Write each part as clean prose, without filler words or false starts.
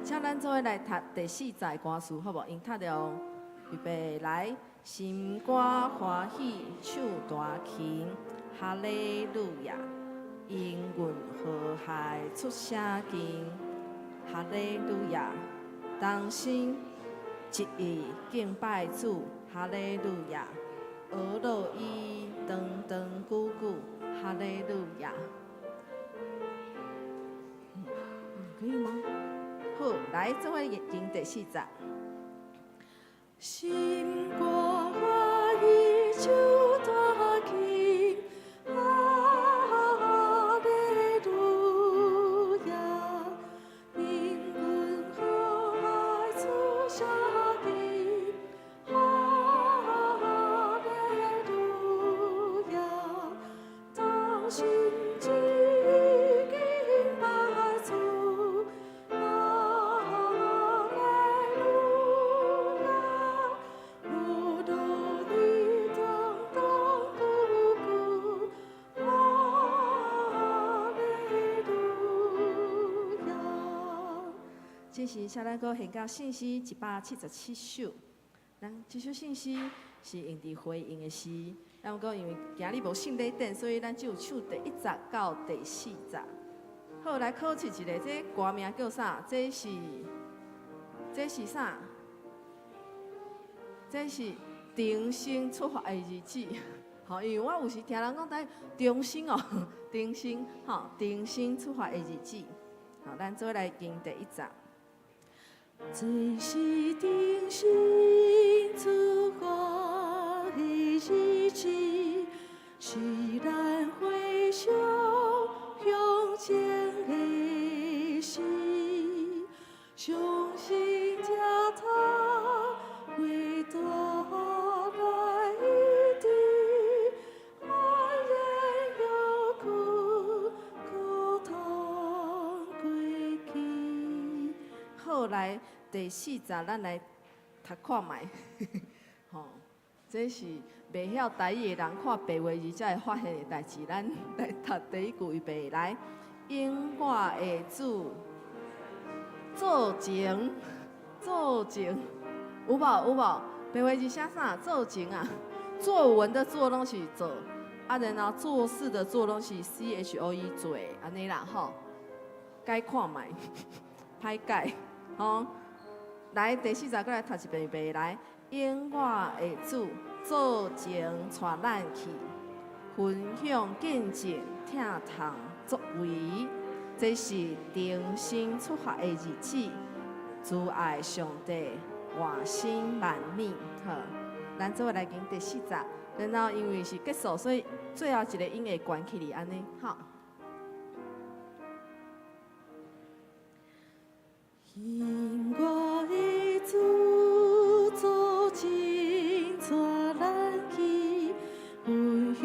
请咱做伙来读第4节歌词，好无？用读了，预备来，心肝欢喜唱大琴，哈利路亚，因阮和谐出声经，哈利路亚，同心一意敬拜主，哈利路亚，俄罗伊长长久久，哈利路亚。可以吗？好，来，做伙念第4节。心肝欢喜唱大琴，哈利路亚，因阮和谐出声经，哈利路亚，同心一意敬拜主。这是请咱阁献到信息177首。咱这首信息是用伫回应的诗，咱阁因为今日无圣礼典，所以咱只有唱第1节到第4节。好，来考试一个，这歌名叫啥？这是啥？这是重新出发的日子。吼，因为我有时听人讲在重新哦，重新吼，重新出发的日子。好，咱做来念第1节。这是重新出发的日子，是咱回想向前的事，相信脚踏会带来一地安然有苦痛归去。好，来第4节，咱来读看卖。吼，这是袂晓台语的人看白话字才会发现的代志。咱来读第1句，预备来，因我的主做情，有无？白话字写啥？做情啊，作文的作拢是做，啊，然后做事的做拢是 CHOE 做，安尼啦吼。改看卖，歹改。吼，来第4节，搁来读一遍，预备来。因我的主做情带咱去，分享见证，疼痛作为，这是重新出发的日子。主爱上帝，换心万面。好，咱做伙来念第4节，然后因为是结束，所以最后一个音会关起哩，安尼好。因我的主做情带咱去，分享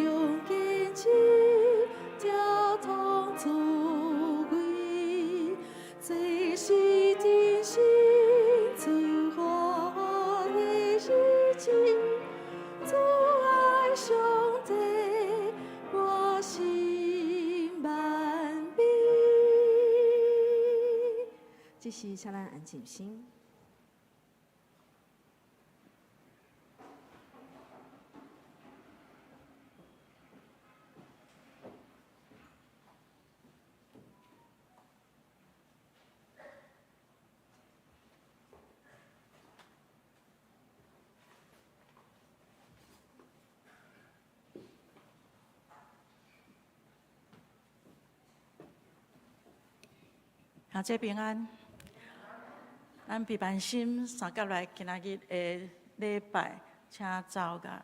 见证，疼痛作为，这是真心出发的日子。主爱上帝，我心万美。这是请咱安静心。下节平安，咱平安心3节来今仔日的礼拜，请走噶。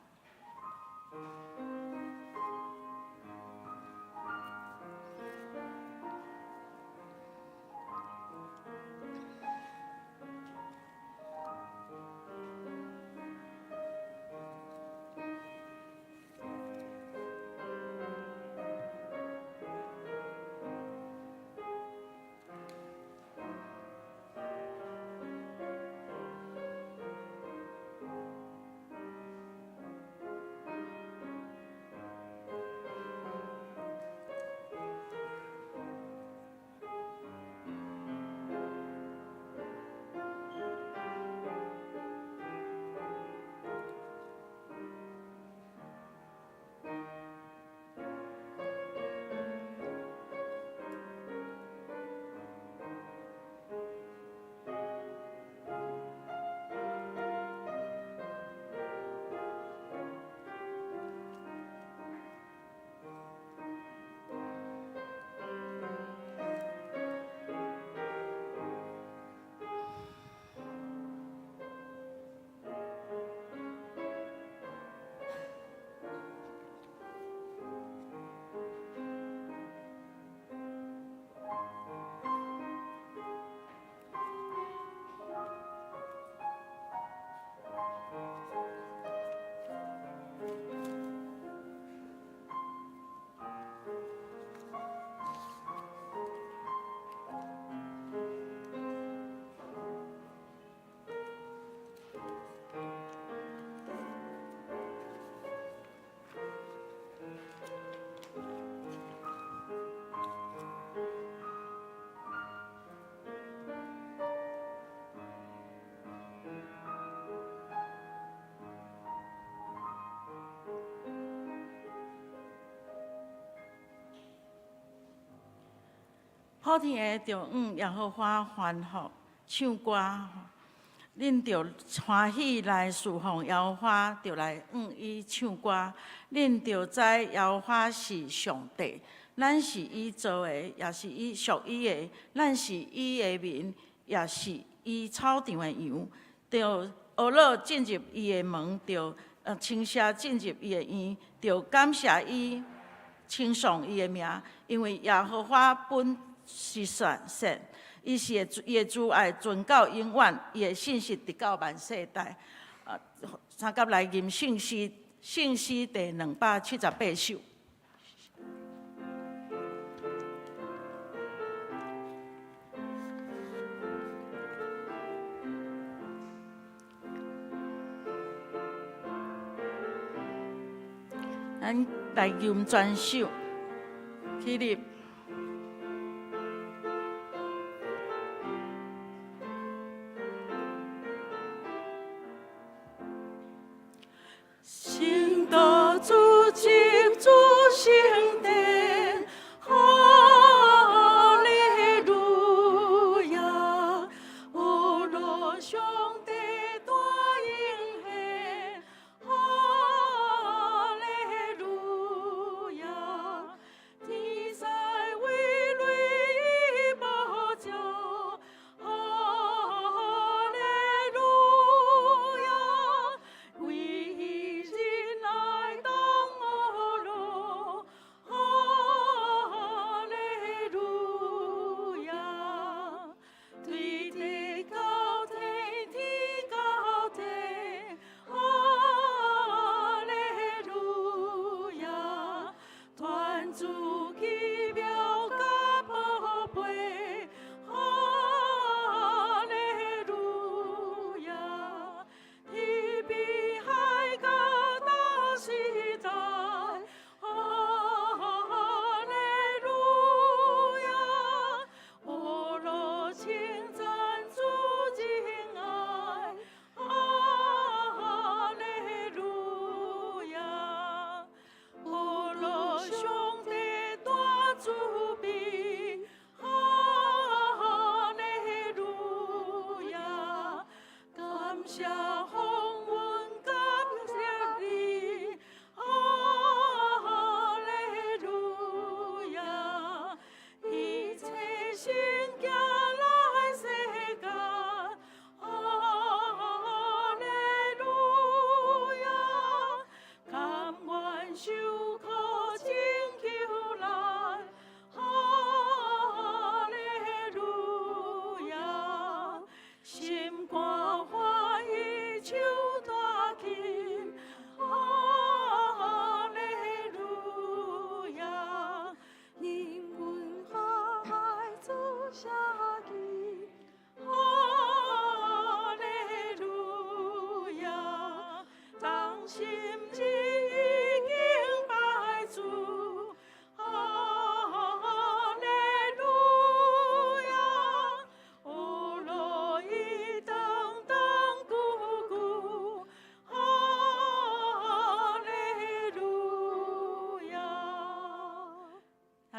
好天的着耶和华欢呼唱歌，恁着欢喜来侍奉耶和华，着来伊唱歌。恁着知耶和华是上帝，咱是伊造的，也是伊属伊的，咱是伊的民，也是伊草场的羊。着学乐进入伊的门，着称谢进入伊的院，着感谢伊，称颂伊的名，因为耶和华本是善，伊是伊的慈爱存到永远，伊的信实直到万世代。三甲来吟圣诗第278首。咱来吟全首，起立。圣道主席主圣殿，哈利路亚！哦，罗上帝大英显，哈利路亚！天在为雷伊保佑，哈利路亚！为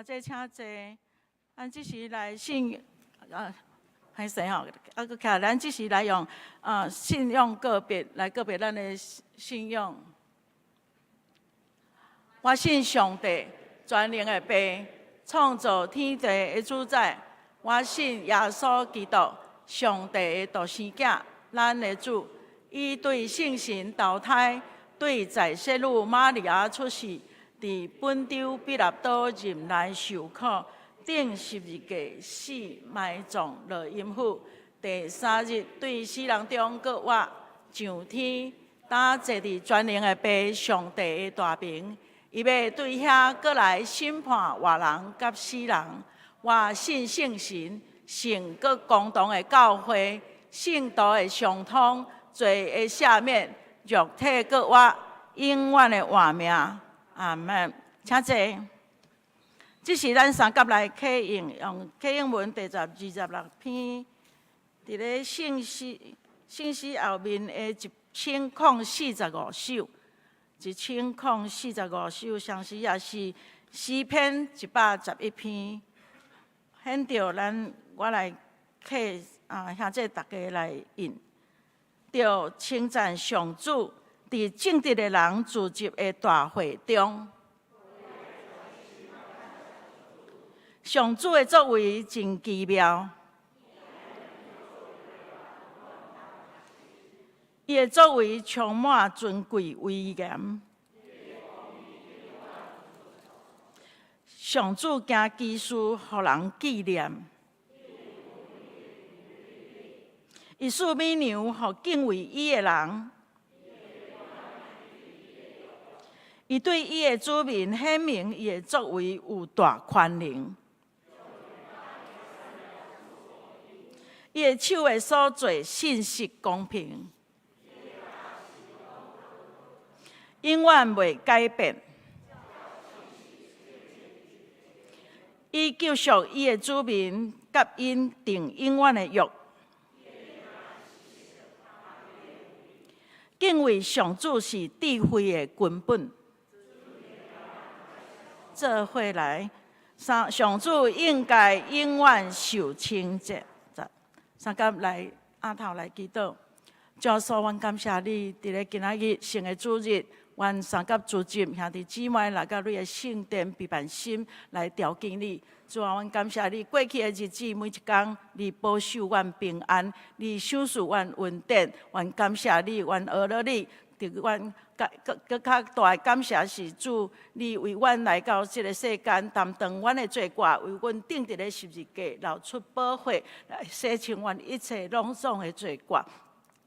这请坐，咱即时来信歹势吼，搁徛，咱即时来用信用个别来个别咱的信用。我信上帝，全能的爸，创造天地的主宰。我信耶稣基督，上帝的独生囝，咱的主。伊对圣神投胎，对在世女玛利亚出世。伫本州彼拉多任内受苦，顶十字架死埋葬落阴府。第3日对死人中搁活，上天，当坐伫全能的爸上帝的大名。伊要对遐搁来审判活人甲死人。我信圣神，圣搁公堂的教会，圣道的相通，罪的赦免，肉体搁活，永远的活命。阿门，请坐。这是咱三甲来启应，用启应文第26篇，伫咧圣诗后面的1045首，1045首，上诗也是诗篇111篇。显着我来客兄弟大家来印，着称赞上主伫正直的人聚集的大会中，上主的作为真奇妙，伊的作为充满尊贵威严。上主行奇事，互人纪念。伊赐美牛，互敬畏伊的人。伊对伊的子民显明伊的作为有大宽容。伊的手的所做信实公平，永远袂改变。伊救赎伊的子民，甲因定永远的约。敬畏上主是智慧的根本。做伙来，上主应该永远受称赞。三甲来阿头来祈祷，主耶稣，阮感谢你，伫咧今仔日圣的主日。阮三甲组织兄弟姊妹来到你的圣殿，备办心来调敬你。主啊，阮感谢你，过去的日子每一天，你保守阮平安，你赏赐阮稳定。阮感谢你，阮学了你，伫阮更较大的感谢是主，你为阮来到这个世间，担当阮的罪过，为阮钉伫咧十字架，流出宝血来洗清阮一切拢总的罪过。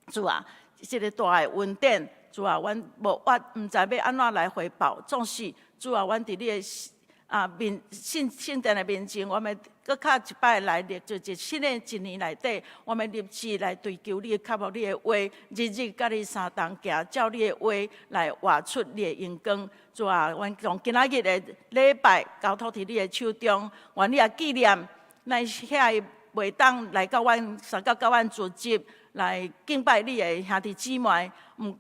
主啊，这个大的恩典。主啊，阮无法，毋知要安怎来回报。总是主啊，阮伫你的圣殿的面前，我们搁较一摆来立就一新的一年内底，我们立志来追求你，靠慕你的话，日日甲你相同行，照你的话来活出你的荣光。主啊，阮从今仔日的礼拜交托伫你的手中，愿你也纪念，咱遐袂当来到阮三甲到阮组织。来敬拜你的兄弟姊妹，毋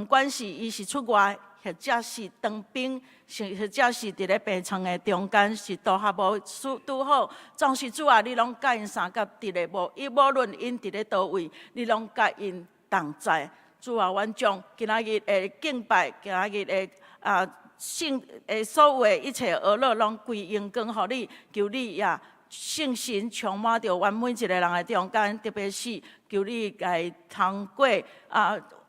管是伊是出外，或者是当兵，或者是伫咧病床的中间，是拄合无拄好。总是主啊，你拢甲因三甲伫咧无论因伫咧倒位，你拢甲因同在。主啊，阮将今仔日的敬拜，今仔日的圣所有的一切娱乐，拢归荣光互你，求你也。圣神充满着阮每一个人的中间，特别是求你来通过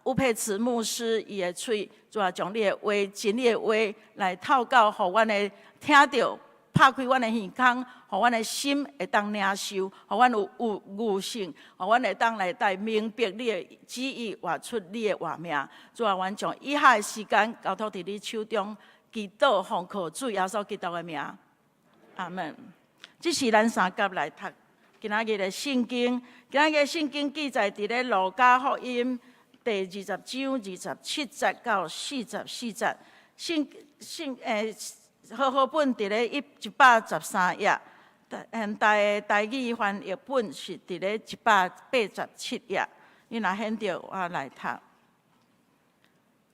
吴佩慈牧师伊的嘴，主要将你的话、真理的话来透到，互阮的听到，拍开阮的耳孔，互阮的心会当领受，互阮有悟性，互阮会当来明白你的旨意，活出你的活命。主要阮将以下的时间交托伫你手中，祈祷奉靠主耶稣基督的名，阿门。这是咱三甲来读今仔日的圣经。今仔日的圣经记载伫咧路加福音第20章27节到44节。和合本伫咧113页，现代的台语翻译本是伫咧187页。你若显着，我来读。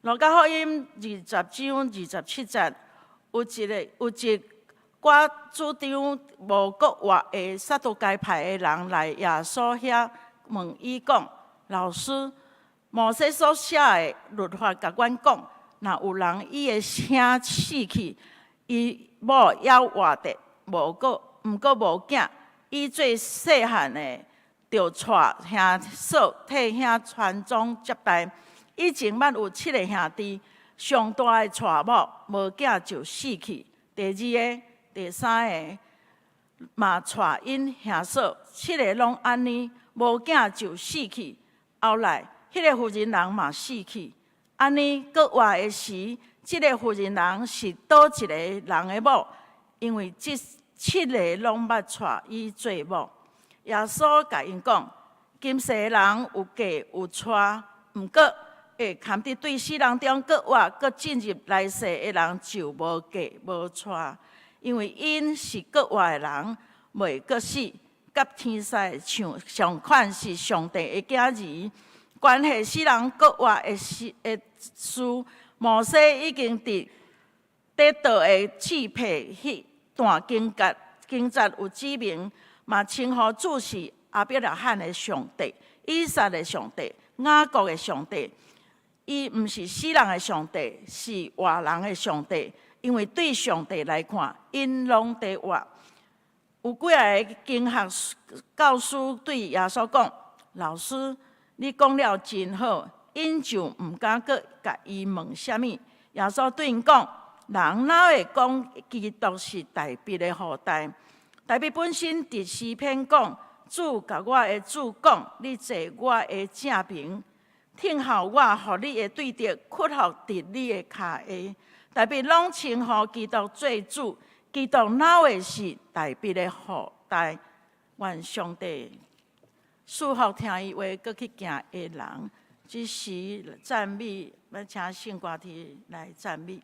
路加福音20章27节，有一我主张无国外的撒都该派的人来耶稣遐问伊讲：老师，摩西所写的律法甲阮讲，若有人伊的兄死去，伊某还活着，毋过无囝，伊最细汉的就带兄嫂替兄传宗接代。以前捌有7个兄弟，上大的带某无囝就死去，第二个。第三个嘛带因兄嫂，7个拢安尼，无囝就死去。后来，迄个妇人人嘛死去。安尼搁活的时，这个妇人人是倒一个人的某？因为这7个拢捌带伊做某。耶稣甲因讲：今世人有嫁有带，毋过会堪伫对死人中搁活，搁进入来世的人就无嫁无带。因为因是国外的人，袂阁死，甲天使上款是上帝的囝儿。关系死人国外的事，摩西已经伫得到的支配迄段经节经节有指明，嘛称呼主是阿伯拉罕的上帝、以撒的上帝、雅各的上帝。伊毋是死人的上帝，是活人的上帝。因为对上帝来看，因拢在活。有几个经学教师对耶稣讲：“老师，你讲了真好。”因就毋敢阁甲伊问啥物。耶稣对因讲：“人哪会讲基督是大卫的后代？大卫本身伫诗篇讲：主甲我的主讲，你坐我的正边，听候我，互你的对敌屈服伫你的骹下。”大卫拢称呼基督做主，基督哪会是大卫的后代？愿上帝祝福听伊话，搁去行的人。这时赞美，要请圣歌题来赞美。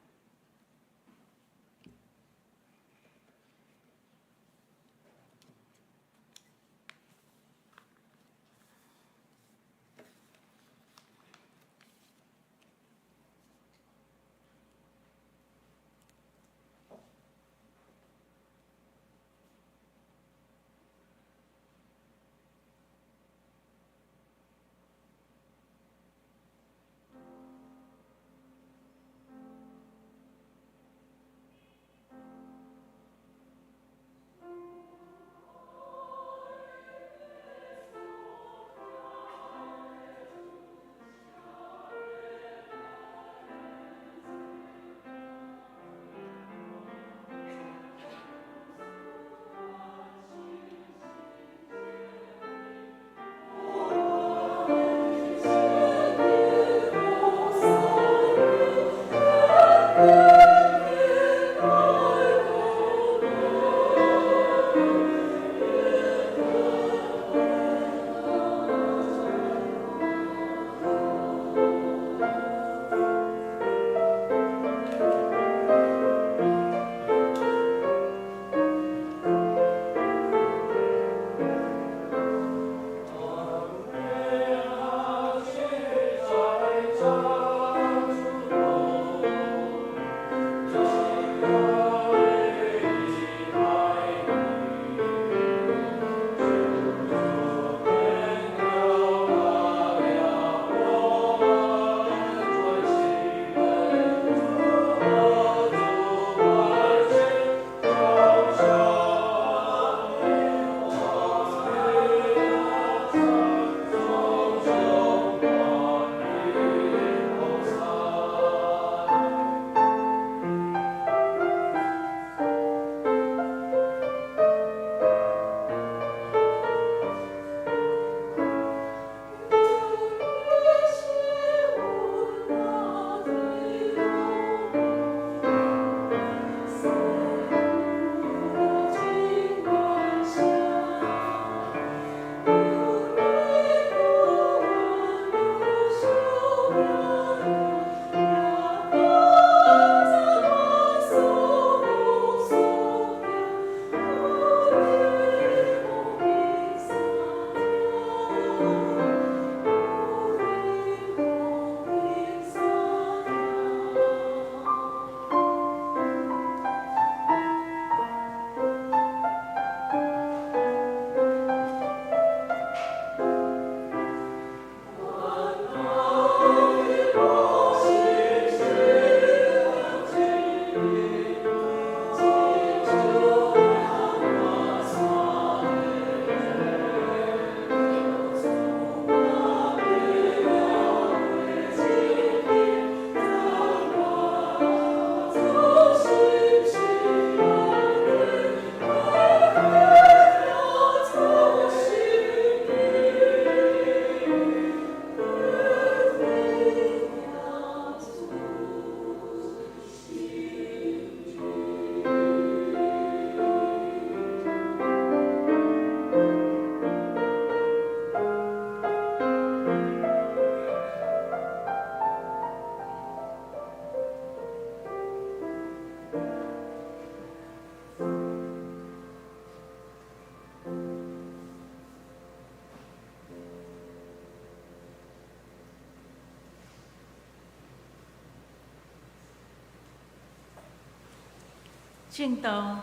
正道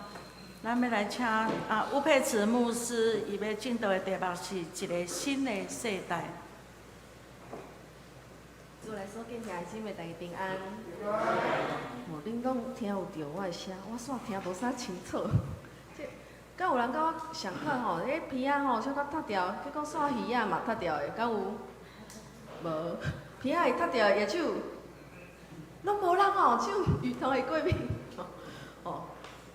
咱要来请吴佩慈牧师，伊要进到的题目是一个新的世代。主来所敬爱姊妹，大家平安。恁拢听有着我的声，我煞听无啥清楚。敢有人甲我上款吼，迄鼻仔吼小可塌掉，结果煞耳仔嘛塌掉的，敢有？无，鼻仔会塌掉的，手拢无人吼，手鱼头会过敏。哦，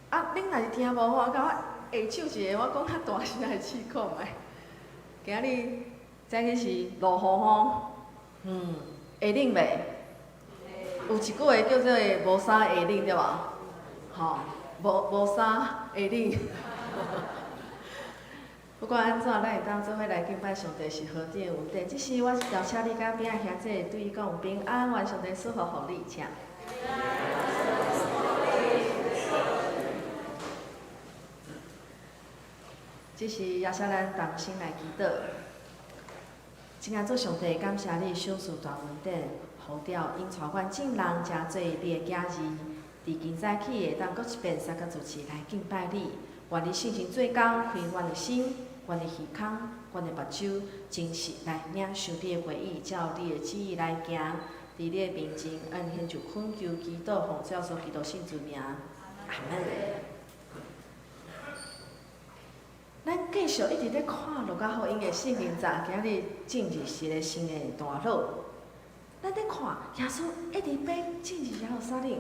啊，恁若是听无好，甲我下手一个，我讲较大声的试看觅。今日早起是落雨吼，会冷袂？有一句话叫做“无衫会冷”对无？吼，无衫会冷。不管安怎，咱会当做伙来敬拜上帝是何等有德。即时我是邀请你甲边仔兄弟对伊讲平安，愿上帝赐福互你，请。即时邀请咱同心来祈祷。亲爱做上帝，感谢你赏赐大恩典，呼召因带阮众人诚做你的家人。伫今早起会当搁一遍三个主持来敬拜你，愿你信心做工，开阮的心，阮的耳孔，阮的目睭，真实来领受你的话语，照你的旨意来行。伫你的面前，恩献就恳求祈祷，奉教所祈祷信主名，阿门。咱继续一直咧看落甲福音的圣经早，今日进入是个新的段落。咱咧看耶稣一直要进入耶路撒冷，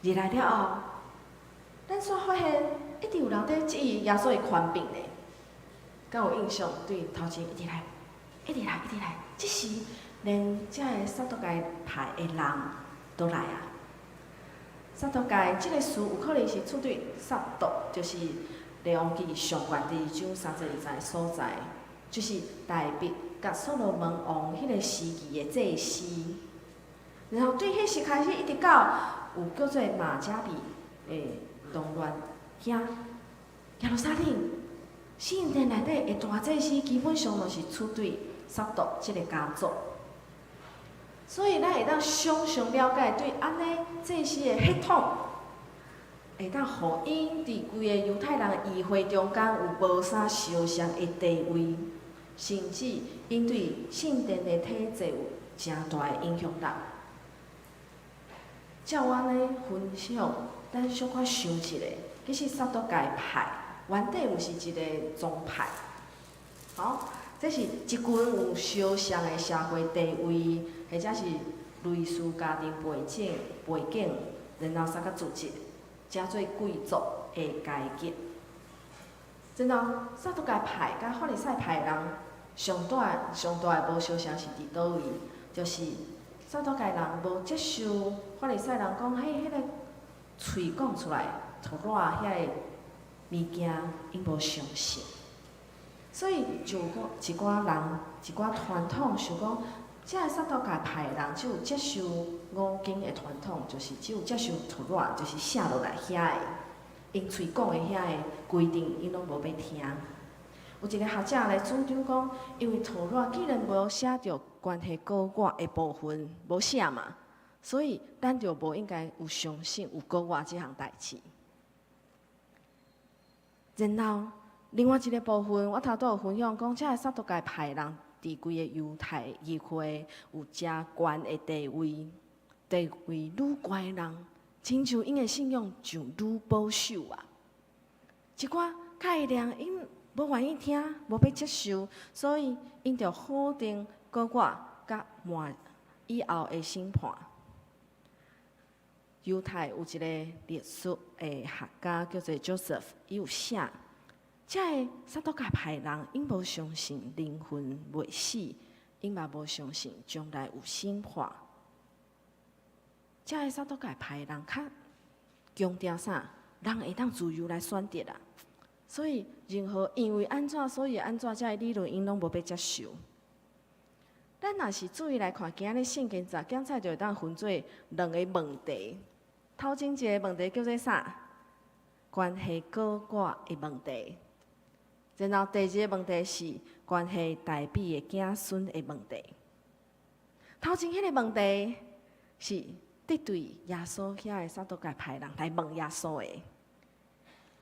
入来了后，咱煞发现一直有人在质疑耶稣的权柄呢。敢有印象？对，头前一直来。即时连遮个撒都该派的人都来啊！撒都该即个词有可能是出对撒都，就是《列王记》上悬第章32的所在，就是大卫甲所罗门王迄个时期的祭司。然后对迄时开始一直到有叫做马加比的动乱遐耶路撒冷，圣殿内底的大祭司基本上都是出对撒都即个家族。所以咱会当常常了解对安尼祭司的血统，会当互因伫规个犹太人的议会中间有无啥相像的地位，甚至因对圣殿的体制有诚大的影响力。照我安尼分享，咱小可想一下，其实撒都该派原底毋是一个宗派，好，这是一群有相像的社会地位，或者是类似家庭背景，然后三个组织，加做贵族的阶级。然后撒都该派甲法利赛派的人上大的无相像是伫倒位？就是撒都该人无接受法利赛人讲，迄个喙讲出来，托拉遐个物件，因无相信。所以就一寡人、一寡传统想讲，遮个撒都该派的人只有接受五经的传统，就是只有接受托拉，就是写落来遐个，因喙讲的遐个规定，因拢无要听。有一个学者来主张讲，因为托拉既然无写着关系古我的部分，无写嘛，所以咱就无应该有相信有古我即项代志。然后另外一个部分，我头拄有分享讲，遮个撒都该派人伫规个犹太议会有诚悬的地位，地位愈高的人，亲像因的信仰就愈保守啊。一寡概念因无愿意听，无要接受，所以因着否定古我甲末以后的审判。犹太有一个历史的学家叫做 Joseph， 伊有写，遮个撒都该派人，因无相信灵魂未死，因嘛无相信将来有审判。遮个撒都该派人较强调啥？人会当自由来选择啊。所以任何因为安怎，所以安怎，遮个理论因拢无要接受。咱若是注意来看，今日圣经早检菜就会当分做两个问题。头前一个问题叫做啥？关系古我的问题。然后第二个问题是关系代笔的子孙的问题。头前迄个问题是针对耶稣遐个撒都该派人来问耶稣的。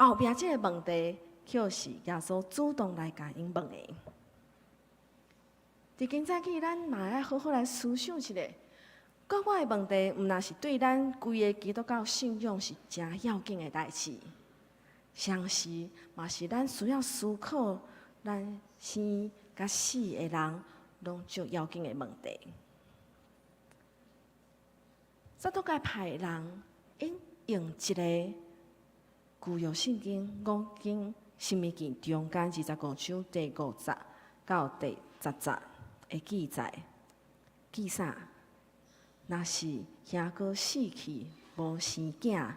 后壁即个问题，却是耶稣主动来甲因问的。伫今早起，咱嘛要好好来思想一下，国外的问题，毋若是对咱规个基督教信仰是真要紧的代志，相时嘛是咱需要思考，咱生甲死的人拢足要紧的问题。撒都该派人因用一个旧约圣经5经申命记中间25章第50到第10节的记载，记啥？若是兄哥死去无生囝，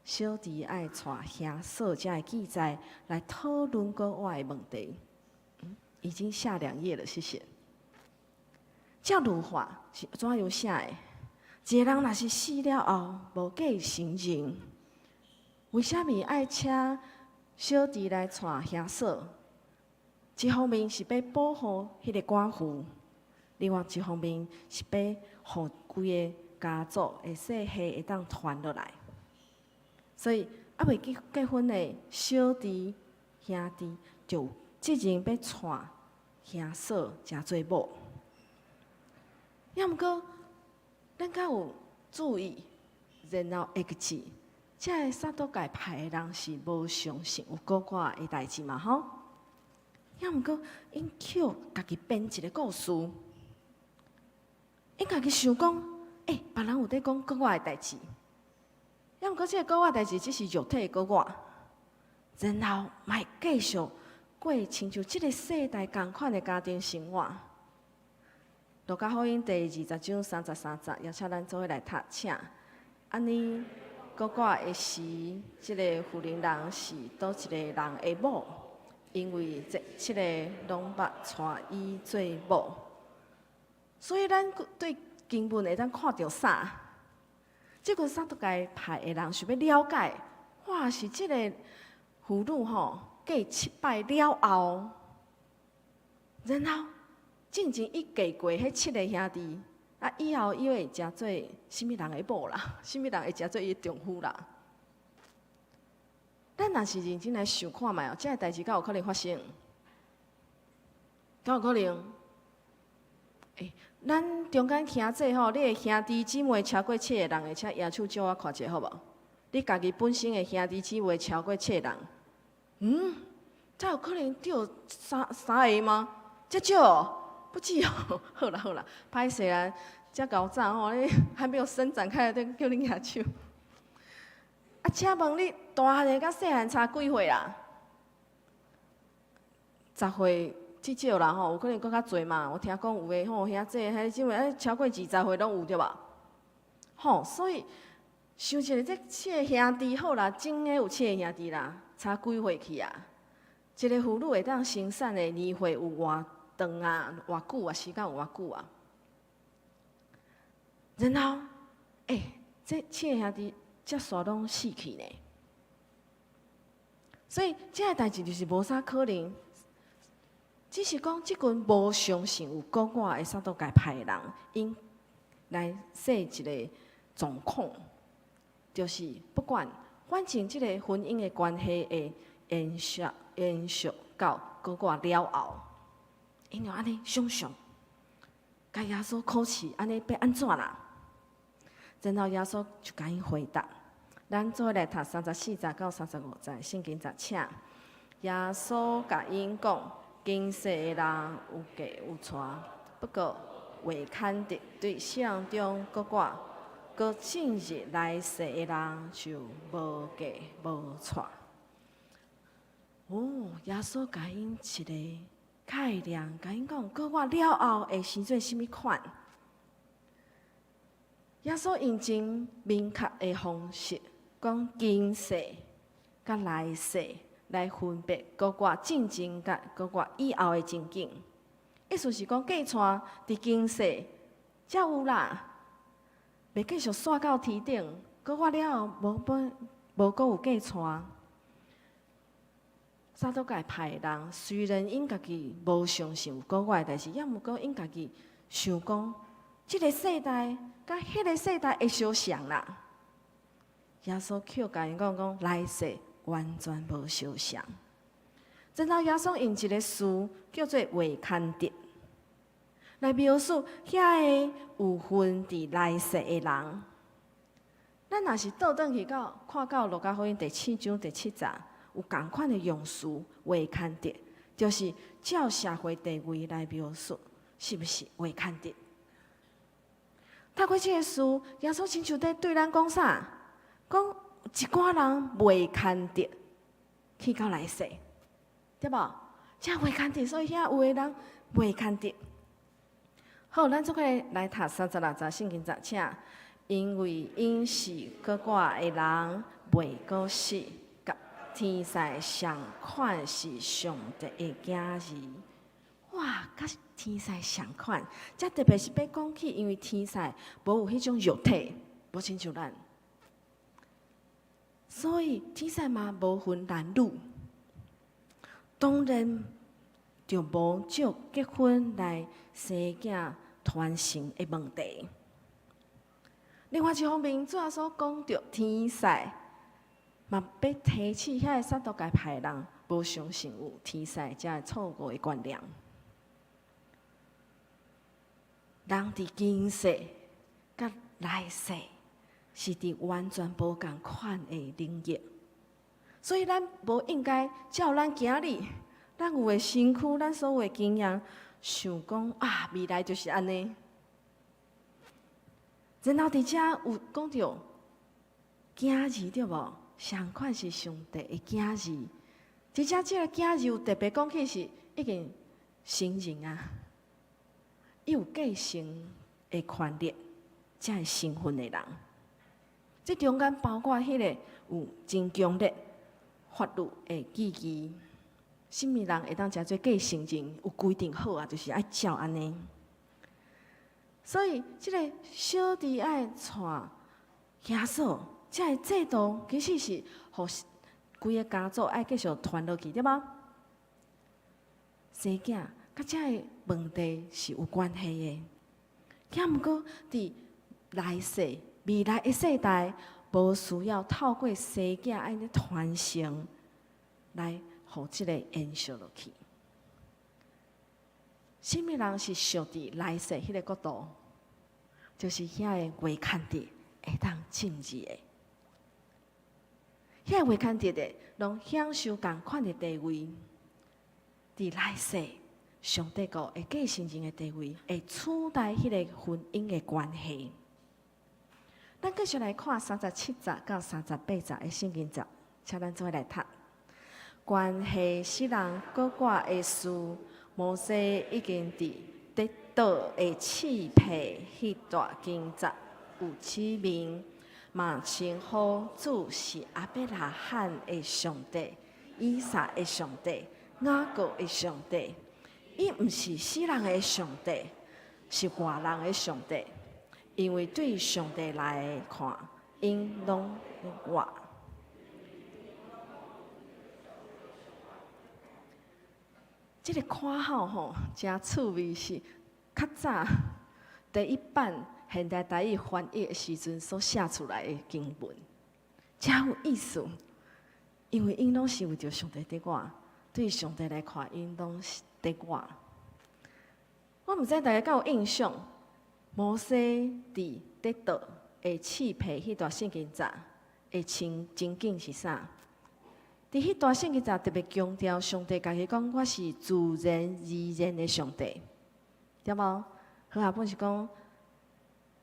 小弟爱带兄嫂这的记载来讨论国外的问题。已经下2页了，谢谢。这律法是怎样写的？一个人若是死了后无继承人，为什么爱请小弟来带兄嫂？一方面是要保护迄个寡妇，另外一方面是要互规个家族的世系会当传落来。所以未结婚的小弟兄弟就有责任要带兄嫂真做某。要毋过，咱敢有注意，然后下个字，这个撒都该派的人是无相信有国外的代志嘛吼？要毋过，因捡家己编一个故事，因家己想讲，别人有在讲国外的代志，要毋过这个国外代志只是肉体的国外，然后嘛继续过亲像这个世代同款的家庭生活。路加福音第20章33节，邀请咱做伙来读，请。安尼，国外的时，这个妇人人是倒一个人的某，因为这7个拢捌带伊做某，所以咱对经文会当看到啥？这个撒都该派的人想要了解，哇，是这个妇女吼，嫁失败了后，然后。正正伊嫁过迄7个兄弟，以后伊会食做什么人的某啦？什么人会食做伊的丈夫啦？咱若是认真来想看觅哦，这个代志敢有可能发生？敢有可能？咱中间听这吼，你的兄弟姊妹超过7个人，而且野手借我看者好无？你家己本身的兄弟姊妹超过7个人，这有可能只有三个吗？这少？不止哦，好啦好啦，歹势啊，遮高早吼，你还没有伸展开来，就叫你举手。请问你大汉甲细汉差几岁啦？10岁至少啦吼，有可能搁较侪嘛。我听讲有诶吼，兄弟迄姊妹超过20岁拢有对吧？吼，所以想一下，这7个兄弟好啦，真诶有7个兄弟啦，差几岁去啊？一个妇女会当生产诶年岁有偌长啊，偌久啊，时间有偌久啊？然后，这7个兄弟遮煞拢死去呢。所以，这个代志就是无啥可能，只是讲即群无相信有国外的撒都该派人，因来说一个状况，就是不管，反正即个婚姻的关系会延续到国外了后。因为安尼想象，甲耶稣考试安尼要安怎啦？然后耶稣就甲因回答，咱做来读34节到35节圣经节，请。耶稣甲因讲，今世的人有嫁有娶，不过未肯定对圣中国外，搁正日来世的人就无嫁无娶。耶稣甲因一个概念，甲因讲，国外了后会生做甚物款？耶稣用真明确的方式，讲今世甲来世来分别国外进前甲国外以后的情景。意思是讲，嫁娶伫今世才有啦，袂继续煞到天顶，国外了后无搁有嫁娶。撒都该派的人，虽然因家己无相信有国外的代志，也毋过因家己想讲，即个世代甲迄个世代会相像啦。耶稣却甲因讲来世完全无相像。然后耶稣用一个词叫做“未牵得”，来描述遐个有份伫来世的人。咱若是倒转去看到路加福音第7章第7节，有同款的用词“未牵得”，就是照社会地位来描述，是不是未牵得？透过这个词，耶稣亲像在对咱讲啥？讲一寡人未牵得去到来世，对无？这未牵得，所以遐有的人未牵得。好，咱做个来读36节圣经节，请。因为因是搁寡的人未过死，甲天使相款是上帝的囝儿。哇，甲天使相款，这特别是要讲起，因为天使无有迄种肉体，无亲像咱，所以天使嘛无分男女，当然就无照结婚来生囝传承的问题。另外一方面，主要所讲到天使，嘛要提起遐个撒都该派人无相信有天使这个错误的观念。人伫今世甲来世是伫完全无共款的领域，所以咱无应该照咱今日咱有的身躯，咱所有的经验，想讲啊，未来就是安尼。然后伫遮有讲到囝儿对无？相款是上帝的囝儿。伫遮即个囝儿有特别讲起是已经成人啊，伊有继承的权利，才会身份的人。这中间包括迄个有真强烈法律的记忆，什么人会当食做继承人？有规定好啊，就是爱照安尼。所以，即个小弟爱带耶稣，这个制度其实是互规个家族爱继续传落去，对吗？生囝甲这个问题是有关系的。毋过，伫来世未来的世代，无需要透过生囝安尼传承来互即个延续落去。什么人是属伫来世迄个角度？就是遐个未牵得会当进入的，遐个未牵得的，拢享受共款的地位。伫来世，上帝国会继承人的地位，会取代迄个婚姻的关系。咱继续来看37节到38节的圣经节，请咱做来读。关系世人各寡的事，摩西已经伫得到的赐配迄段经节有指明，嘛称呼主是阿伯拉罕的上帝、以撒的上帝、雅各的上帝。伊毋是死人的上帝，是活人的上帝。因为对上帝来看，因拢活。这个括号吼，真趣味是较早第一版现代台语翻译的时阵所写出来的经文，真有意思。因为因拢是为着上帝伫我，对上帝来看，因拢是伫我。我毋知大家敢有印象，摩西伫得到会赐配迄段圣经节的情景是啥？伫迄段圣经节特别强调，上帝家己讲，我是自然而然的上帝，对无？和合本是讲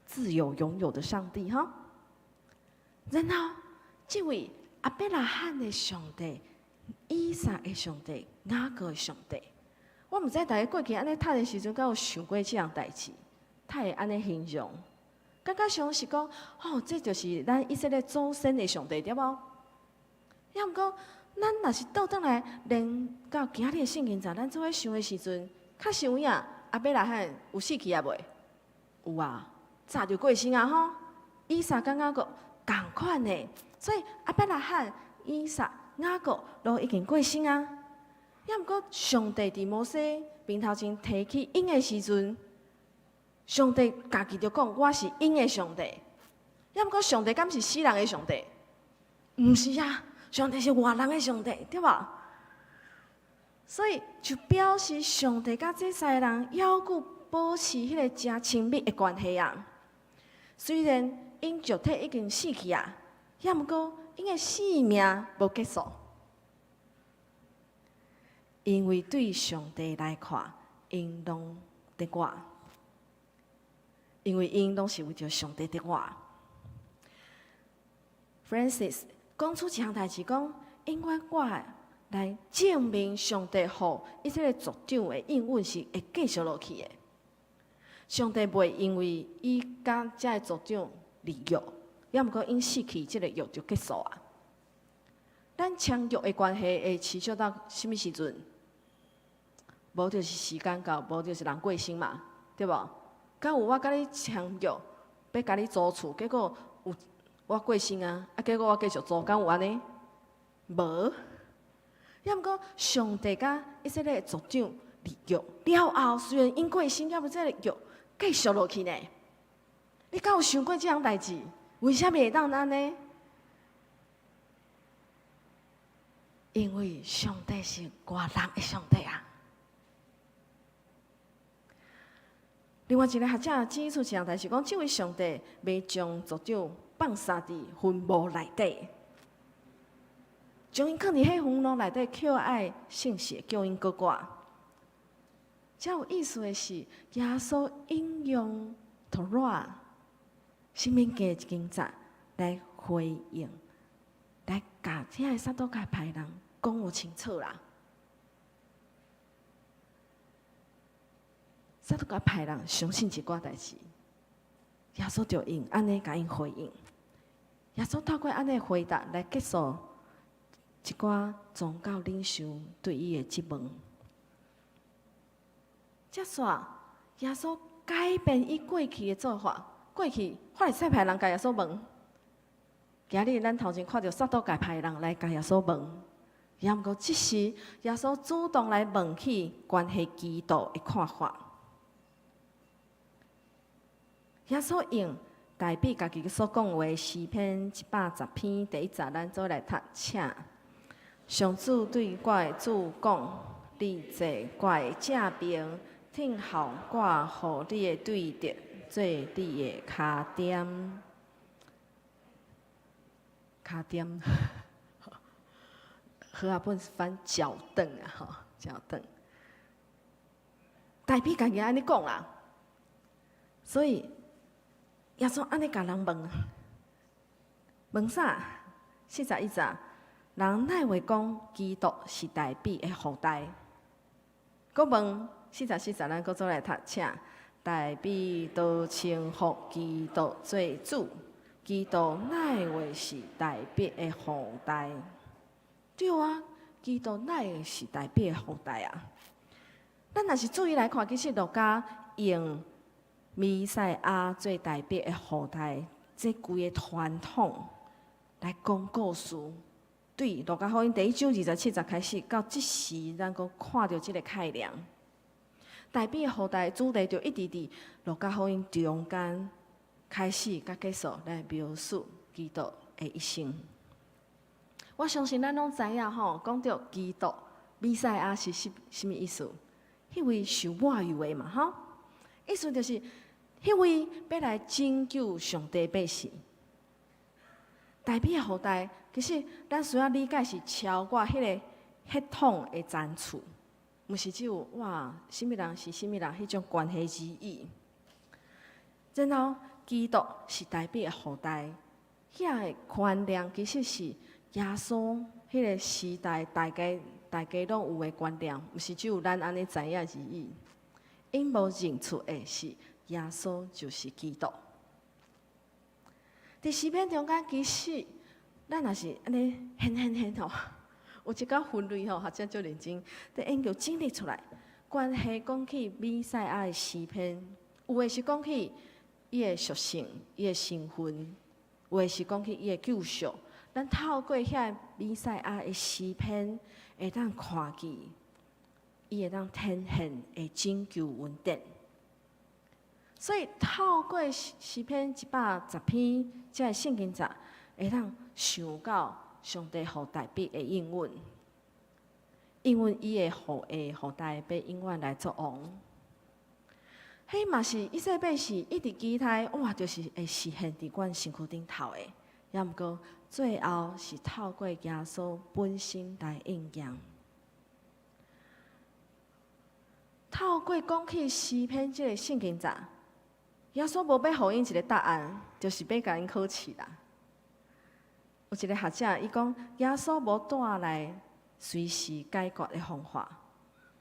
自由拥有的上帝哈。然后，这位阿伯拉罕的上帝、以撒的上帝、雅各的上帝，我毋知大家过去安尼读的时阵，敢有想过这样代志？他会安尼形容，感觉上是讲，哦，这就是咱以色列祖先的上帝，对无？也毋过，咱若是倒转来，连到今日的圣经节，咱做伙想的时阵，较想影阿伯拉罕有死去啊袂？有啊，早就过身啊吼。以撒甲雅各共款的，所以阿伯拉罕、以撒、雅各都已经过身啊。也毋过，上帝伫摩西面头前提起因的时阵，上帝家己就讲我是因的上帝。也毋过，上帝敢是死人的上帝？毋是啊。上帝是活人的上帝，对吧？所以就表示上帝甲这世人犹顾保持迄个真亲密的关系啊。虽然因肉体已经死去啊，也毋过因的生命无结束，因为对上帝来看，因拢得我，因为因拢是为着上帝得我。Francis 讲出一项代志，讲因为我来证明上帝互伊这个族长的应允是会继续落去的。上帝袂因为伊甲这个族长立约，也毋过因死去，这个约就结束啊。咱签约的关系会持续到什么时阵？无就是时间到，无就是人过身嘛，对无？敢有我甲你签约，要甲你租厝，结果有我过身啊，结果我继续租，敢有安尼？无。也毋过上帝甲以色列族长立约了后，虽然因过身，也毋这个约继续落去呢。你敢有想过这样代志？为什么会当安尼？因为上帝是活人的上帝啊。另外一个学者指出一项代志，讲这位上帝未将族长放撒伫坟墓内底。将因放伫迄坟墓内底，扣爱圣血，叫因搁挂。这有意思的是，耶稣引用托拉生命记的经节来回应，来甲遐个撒都该派人讲有清楚啦。撒都该派人相信一寡代志，耶稣就用安尼甲因回应。耶稣透过安尼回答来结束一寡宗教领袖对伊的质问。接煞，耶稣改变伊过去的做法。过去法利赛派人甲耶稣问，今日咱头前看到撒都该派人来甲耶稣问，也毋过即时耶稣主动来问起关系基督的看法。耶稣用代表家己所讲话诗篇110篇第1节，咱做来读，请。上主对我的主讲：你坐我的正边，听候我互你的对敌，做你的脚点。脚点，和合本翻脚凳啊，吼，脚凳。代表家己安尼讲啦，所以耶稣安尼甲人问啥？41节。人乃会讲基督是代表的后代？搁问44节，咱搁做来读，请。代表都称呼基督做主，基督乃会是代表的后代？对啊，基督乃会是代表的后代啊！咱若是注意来看，其实路加用弥赛亚做代表的后代，这规个传统来讲故事。对，路加福音第1章27节开始到即时，咱阁看到即个概念。代表后代主题就一直伫路加福音中间开始甲结束来描述基督的一生。我相信咱拢知影吼，讲到基督弥赛亚是什么意思？迄位受抹油的嘛，吼，意思就是迄位要来拯救上帝百姓。代表后代，其实咱需要理解是超过迄个血统的残处，毋是只有哇，什么人是什么人迄种关系之意。然后，基督是代表后代，遐个观念其实是耶稣迄个时代大家拢有的观念，毋是只有咱安尼知影之意。因无认出的是耶稣就是基督。伫诗篇中间，其实咱若是安尼很吼，有一个分类吼，学者就认真伫研究整理出来。关系讲起弥赛亚的诗篇，有的是讲起伊的属性、伊的身份，有的是讲起伊的救赎。咱透过遐弥赛亚的诗篇，会当看见伊会当呈现的拯救恩典。所以透过诗篇110篇，这圣经节会当想到上帝互大笔的应允，应允伊的后裔后代要永远来作王。迄嘛是以色列是一直期待，哇，就是会实现伫阮身躯顶头的，也毋过最后是透过耶稣本身来应验。透过讲起诗篇即个圣经章，耶稣无要互因一个答案，就是要甲因考试啦。有一个学者伊讲，耶稣无带来随时解决的方法，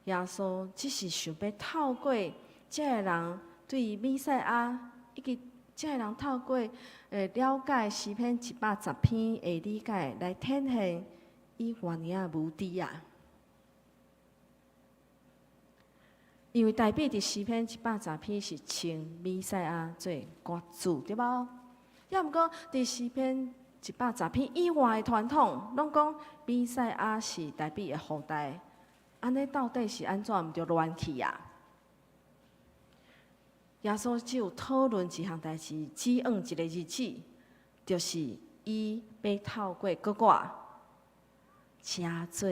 耶稣只是想要透过这个人对弥赛亚，以及这个人透过了解诗篇110篇的理解，来体现伊原来的无知啊。因为大笔伫诗篇110篇是称弥赛亚做国主，对无？也毋过伫诗篇110篇以外的传统，拢讲弥赛亚是大笔的后代，安尼到底是安怎毋着乱去啊？耶稣只有讨论一项代志，指按一个日子，就是伊要透过国外，加做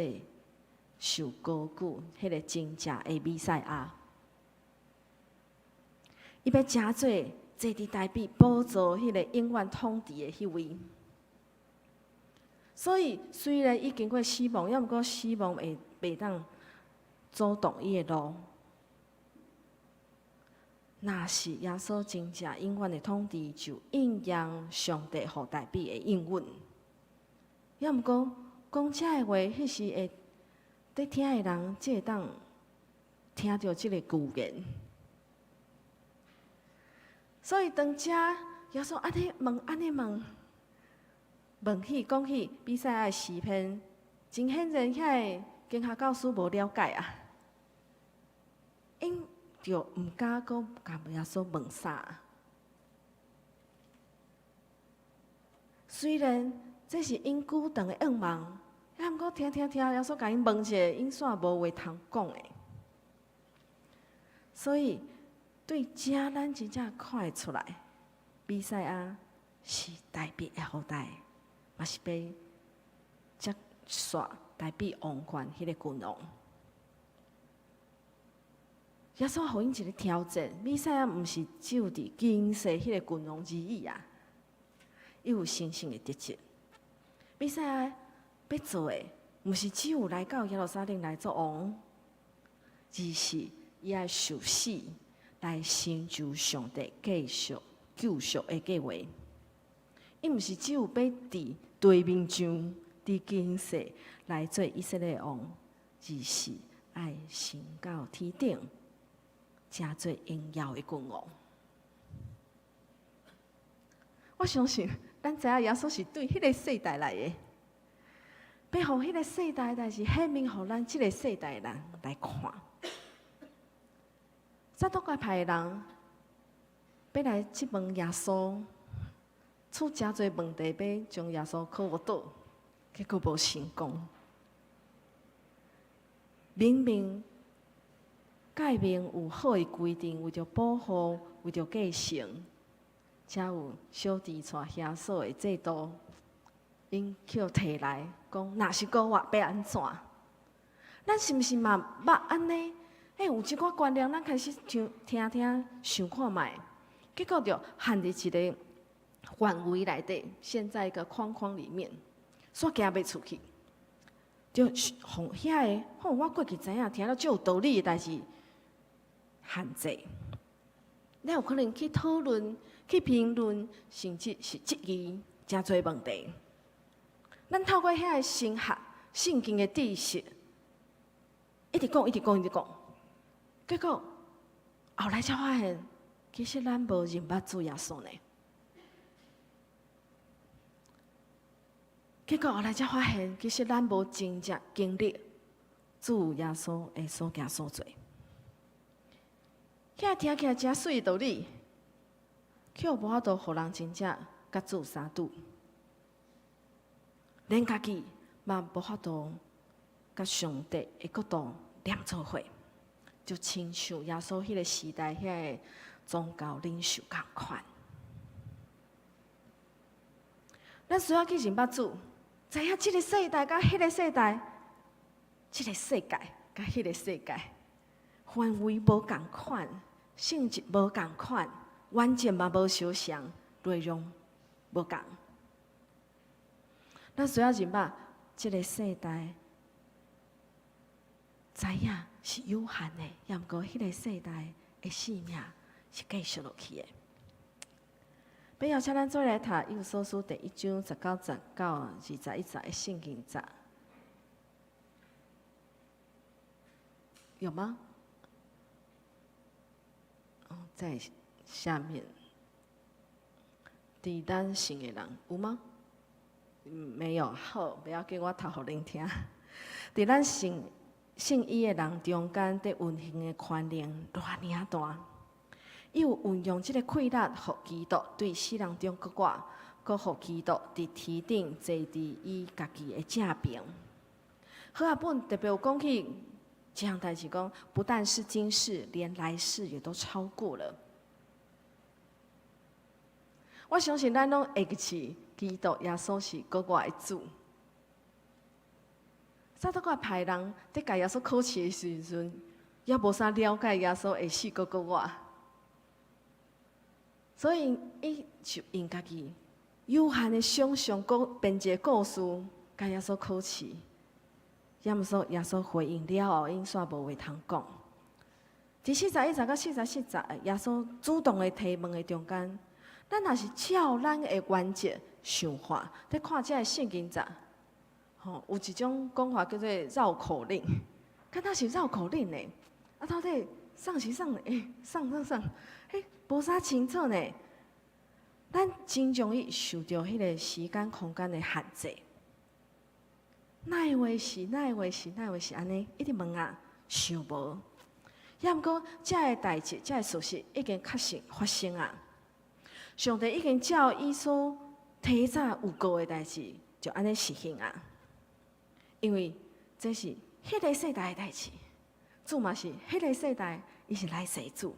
受高举，迄个真正的弥赛亚，伊要加做坐伫大笔宝座迄个永远统治的迄位。所以虽然伊经过死亡，也毋过死亡袂当阻挡伊的路。若是耶稣真正永远的统治，就应验上帝互大笔的应允。也毋过讲这个话，迄时会在听的人，才会当听到这个句言。所以当遮耶稣安尼问起讲起比赛的诗篇，真显然遐个经学教师无了解啊，因就毋敢讲甲耶稣问啥。虽然这是因久长的愿望，也毋过听耶稣甲因问一下，因煞无话通讲的。所以对遮咱真正看会出来，弥赛亚是大笔的后代，嘛是被接续大笔王权迄个君王。耶稣互因一个挑战，弥赛亚毋是只有伫经世迄个君王而已啊，伊有神性的特质。弥赛亚要做的，毋是只有来到耶路撒冷来做王，而是伊爱受死来成就上帝继续救赎的计划。伊毋是只有要伫对面上伫经世来做以色列王，而是爱升到天顶。真做荣耀的君王，我相信咱知影耶稣是对迄个世代来的，要互迄个世代代志显明，互咱即个世代的人来看。撒都该派的人要来质问耶稣，出诚侪问题要将耶稣考倒，结果无成功。明明界面有好的规定，为着保护，为着继承，才有小弟带兄嫂的制度，因去摕来讲，若是国外要安怎？咱是毋是嘛捌安尼？有即寡观念，咱开始听想看卖，结果就陷入一个范围内底，现在一个框框里面，煞行袂出去，就互遐个，我过去知影听了最有道理的代志。限制，咱有可能去讨论、去评论，甚至是质疑真侪问题。咱透过遐个神学、圣经的知识，一直讲，结果后来才发现，其实咱无认捌主耶稣呢。结果后来才发现，其实咱无真正经历主耶稣的所行所做。遐听起来真水的道理，却无法度互人真正甲主相拄，连家己嘛无法度甲上帝的角度连做伙，就亲像耶稣迄个时代遐个宗教领袖共款。咱需要去认捌主，知影这个世代甲迄个世代，这个世界甲迄个世界，范围无共款，性质无共款，完全嘛无相像，内容无共。咱需要认捌这个世代，知影是有限的，也毋过迄个世代的生命是继续落去的。要邀请咱做来读《以弗所书》第1章19、19、21节的圣经节，有吗？在下面，伫咱信的人有吗？没有，好，不要紧，我读互恁听。伫咱信伊的人中间，伫运行的权能偌尔大。伊有运用即个气力，互基督对死人中搁活，搁互基督伫天顶坐伫伊家己的正边。和合本特别有讲起这项代志，讲不但是今世，连来世也都超过了。我相信咱拢会记基督耶稣是搁活的主。早倒个歹人伫甲耶稣考试的时阵，也无啥了解耶稣会死搁活。所以，伊就用家己有限的想象，搁编一个故事，甲耶稣考试。也毋说耶稣回应了后，因煞无话通讲。第41节到44节，耶稣主动的提问的中间，咱若是照咱的原则想法，伫看这个圣经节，有一种讲法叫做绕口令，敢若是绕口令呢？啊，到底送是送送，无啥清楚呢。咱真容易受到迄个时间空间的限制。哪会是安尼？一直问啊，想无。也毋过，这个代志，这个事实已经确实发生啊。上帝已经照伊所提早有过的代志，就安尼实行啊。因为这是迄个世代的代志，主嘛是迄个世代，伊是来世主。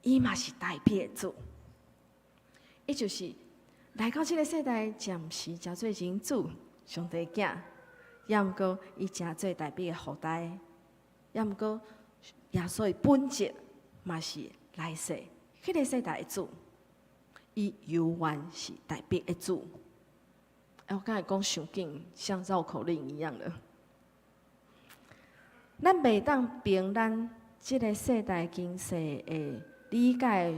伊嘛是代表的主，伊就是来到这个世代，暂时真做人主、上帝囝，也毋过伊真做代表的后代，也毋过耶稣的本质嘛是来世迄个世代的主，伊永远是代表的主。我刚才讲伤紧，像绕口令一样的，咱袂当凭咱这个世代经世的理解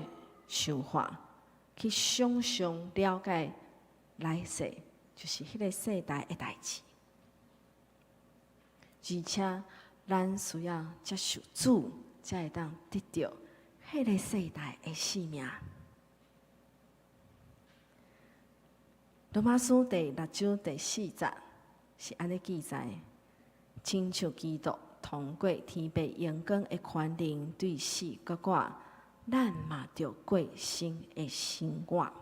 想法，去想象了解来世，就是迄个世代的代志。而且，咱需要接受主，才会当得到迄个世代的生命。罗马书第6章第4节是安尼记载：亲像基督通过天地阳光的权能对死搁活，咱嘛着过新的生活。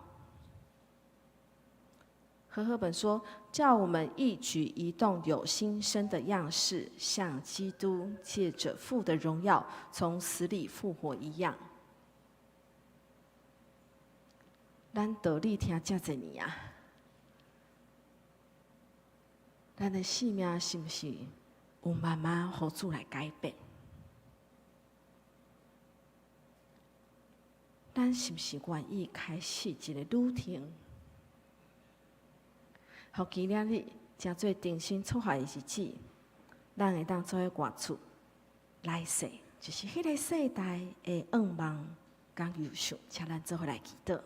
和合本说，叫我们一举一动有新生的样式，像基督借着父的荣耀从死里复活一样。咱道理听遮侪年啊，咱的生命是不是有慢慢互主来改变？咱是不是愿意开始一个旅程？互纪念日诚做重新出发的日子，咱会当做外出来世，就是迄个世代的愿望甲优秀，请咱做伙来祈祷。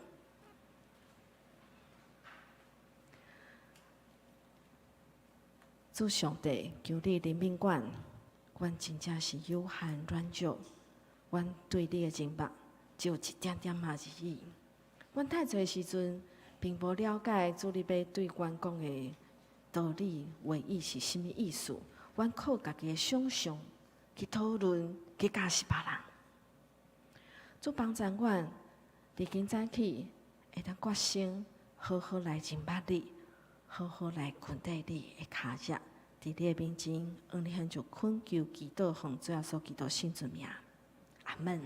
主上帝，求你怜悯阮，阮真正是有限软弱，阮对你的敬拜只有一点点而已。阮太侪时阵，并无了解主你要对阮讲的道理话语是甚物意思。阮靠家己的想象去讨论，去教示别人。主帮助阮，伫今早起会当决心，好好来敬拜你，好好来困在你的脚下，伫你的面前，愿你很就恳求祈祷，奉主耶稣基督圣之名，阿门。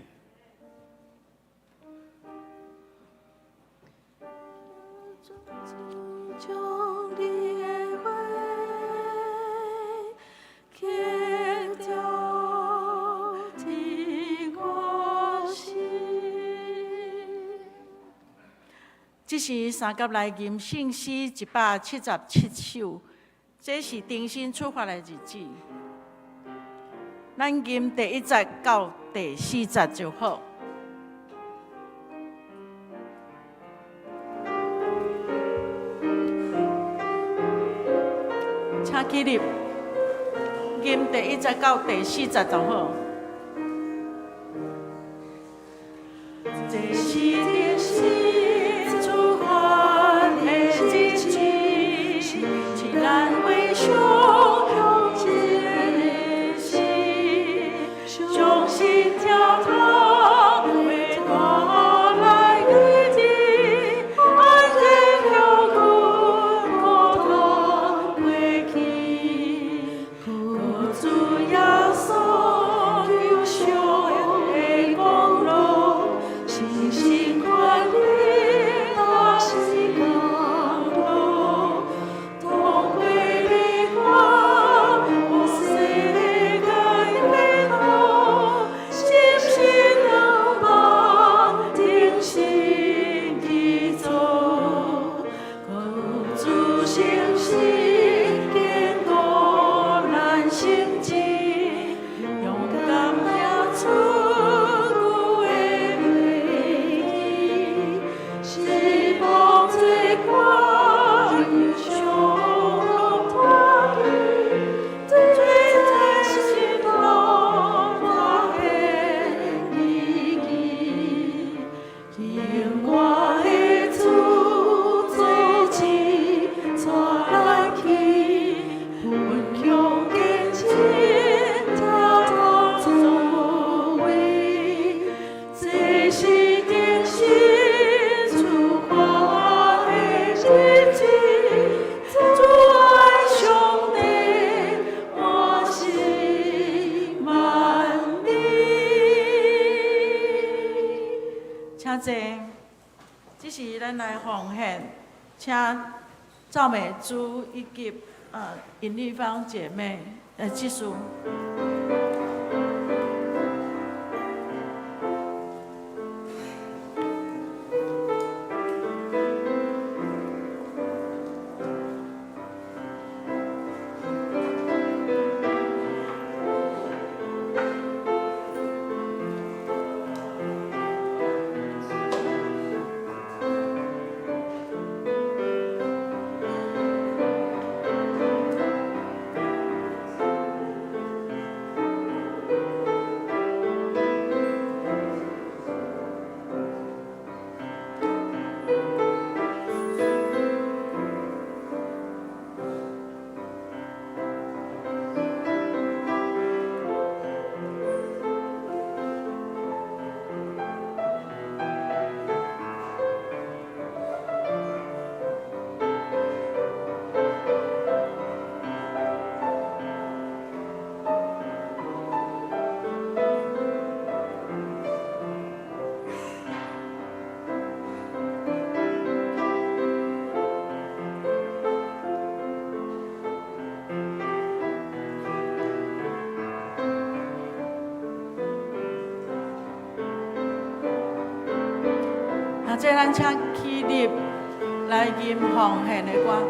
将你的这是三甲来吟圣诗177首，这是重新出发的日子。咱吟第1节到第4节就好。请起立，吟第1节到第4节就好。这是定心出发的日子，是咱为上用心的心，相信跳堂为他来预定，安全了困苦痛归去，各主耶稣救赎的光荣。星星快乐，大喜光荣，同归的光，我世界美好，心心能帮，定心地走，各主信心，坚固咱心志，勇敢跳出。这是咱来奉献，请赵美珠以及尹丽芳姐妹来结束。这咱请起立来吟奉献的歌。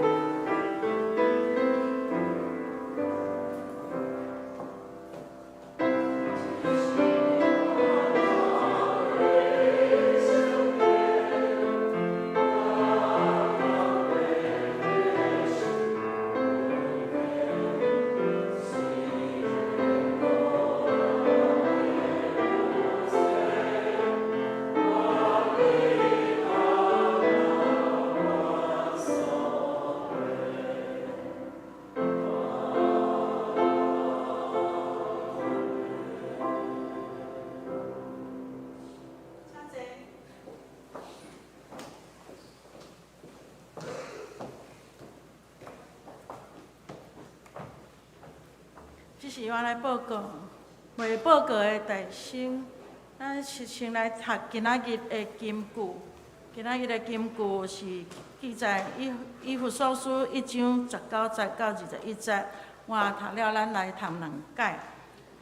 这是我来报告，未报告的弟兄，咱是先来读今仔日的金句。今仔日的金句是记载以弗所书1章19节到21节，我读了，咱来读2解。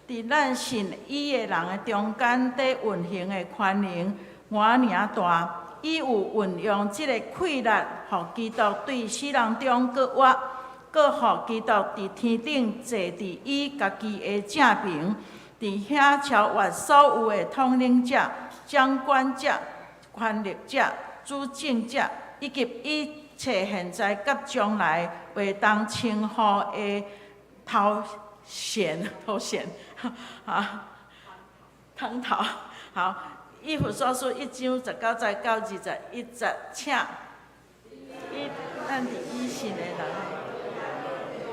伫咱信伊的人的中间，底运行的宽容，我尔大。伊有运用即个气力，互基督对死人中搁活，搁互基督伫天顶坐伫伊家己的正面，伫遐超越所有的统领者、掌管者、权力者、主政者，以及一切现在甲将来会当称呼的头衔啊，汤头好。以弗所书1章19节到21节，请咱伫以信的人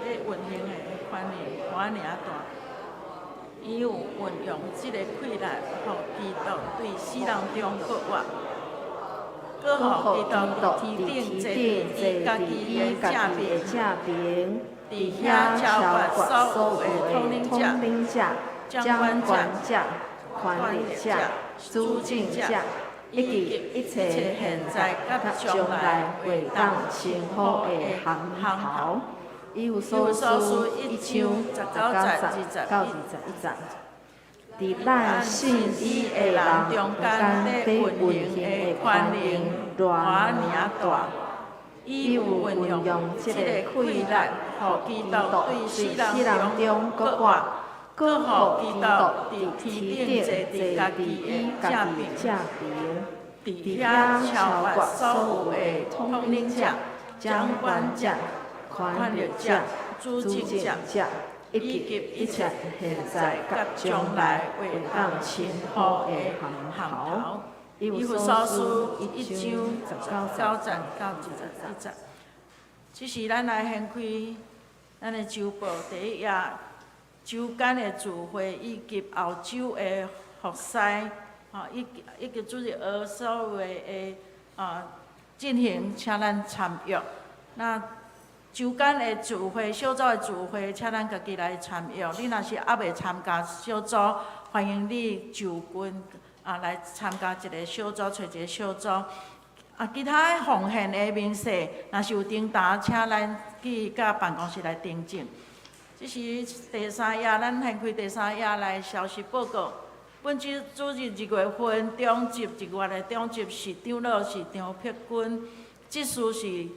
咧运行的权利偌尔大，伊有运用即个气力，互基督对死人中搁活，搁互基督伫天顶坐伫家己的正面，伫遐超越所有的统领者、掌管者、权力者、主政者，以及一切现在甲将来会当称呼的行头。以弗所书1章19节到21节。伫咱信伊的人中间，咧运行的权能偌尔大，伊有运用即个气力，互基督对死人中搁活，搁互基督伫天顶坐伫家己的正面，伫遐超越所有的统领者、掌管者、权力者、主政者，以及一切现在甲将来会当称呼的行头。以弗所书1章19节到21节。这是咱来掀开咱的周报第一页，周间的聚会以及后周的服侍，以及主日学所有的进行，请咱参与。那周间的聚会、小组的聚会，请咱家己来参与。你若是还未参加小组，欢迎你就近来参加一个小组，找一个小组。其他的奉献的明细，若是有订单，请咱去甲办公室来订正。这是第3页，咱掀开第3页来消息报告。本主日2月份中集1月的中集是长老是张碧君，执事是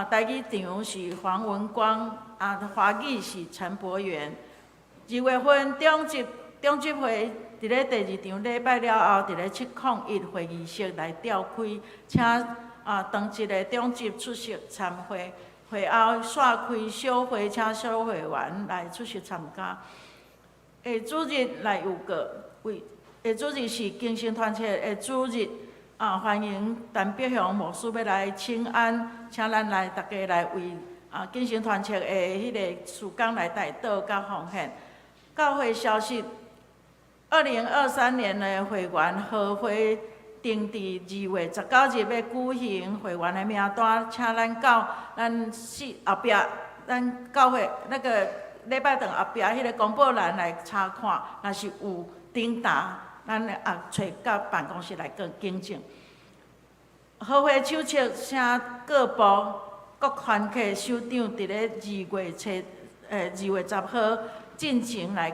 台语长是黄文光，华语是陈柏元。2月份中集会伫咧第2场礼拜了后，伫咧701会议室来召开，请当一个中集出席参会。会后煞开小会，请小会员来出席参加。下主日来有个下主日是精神团契的主日，欢迎陈碧雄牧师要来请安，请咱来大家来为精神团契的迄个事工来代祷甲奉献。教会消息，2023年的会员合会定伫2月19日要举行会员的名单，请咱到咱后壁，咱教会那个礼拜堂后壁迄个公报栏来查看，若是有订单，咱找到办公室来个更正。合会手册请各部各团契首长伫咧2月10号进前来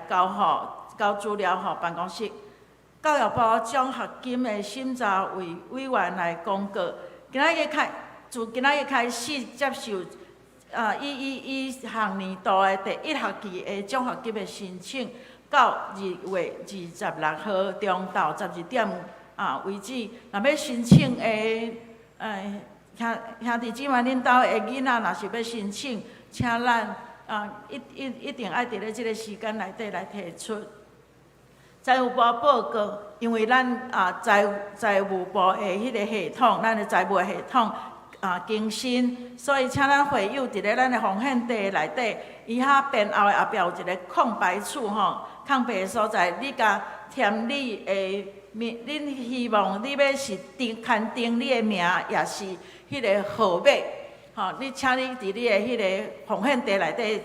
交资料予办公室。教育部奖学金的审查委员来公告，自今仔日开始接受111学年度的第1学期的奖学金的申请，到2月26号中昼12点为止。若要申请的兄弟姊妹，恁兜的囡仔若是要申请，请咱一定爱伫咧即个时间内底来提出。财务部报告，因为咱财务部的迄个系统，咱的财务的系统更新，所以请咱会友伫咧咱的奉献地内底，伊遐编后的后壁有一个空白处空白的所在，你甲填你的恁希望你要是刊登你的名，也是迄个号码，你请你伫你的迄个奉献地内底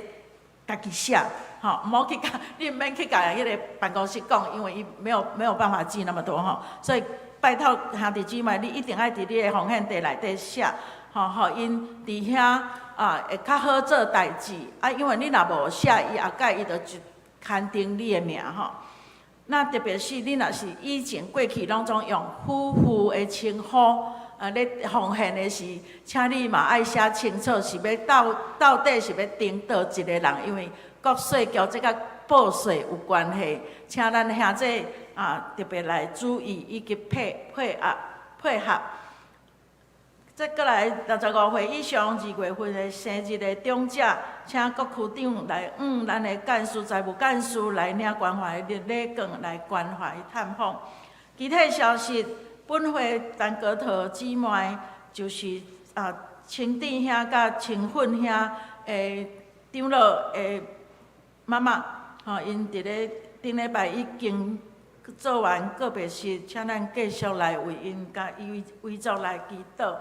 家己写。毋好去甲，你毋免去甲迄个办公室讲，因为伊没有办法记那么多所以拜托兄弟姊妹，你一定爱伫你的奉献地内底写，互因伫遐会较好做代志。因为你若无写，伊后盖伊就刊登你的名那特别是你若是以前过去拢总用夫妇的称呼，咧奉献的时，请你嘛爱写清楚，是要到底是要顶倒一个人，因为国税局这甲报税有关系，请咱兄弟特别来注意以及配合。再过来65岁以上2月份的生日的长者，请国区长来咱的干事、财务干事来领关怀日礼券来关怀探访。具体消息，本会陈高桃姊妹就是清店兄甲清粉兄的长老的妈妈，因伫咧顶礼拜已经做完告别式，请咱继续来为因甲遗族来祈祷。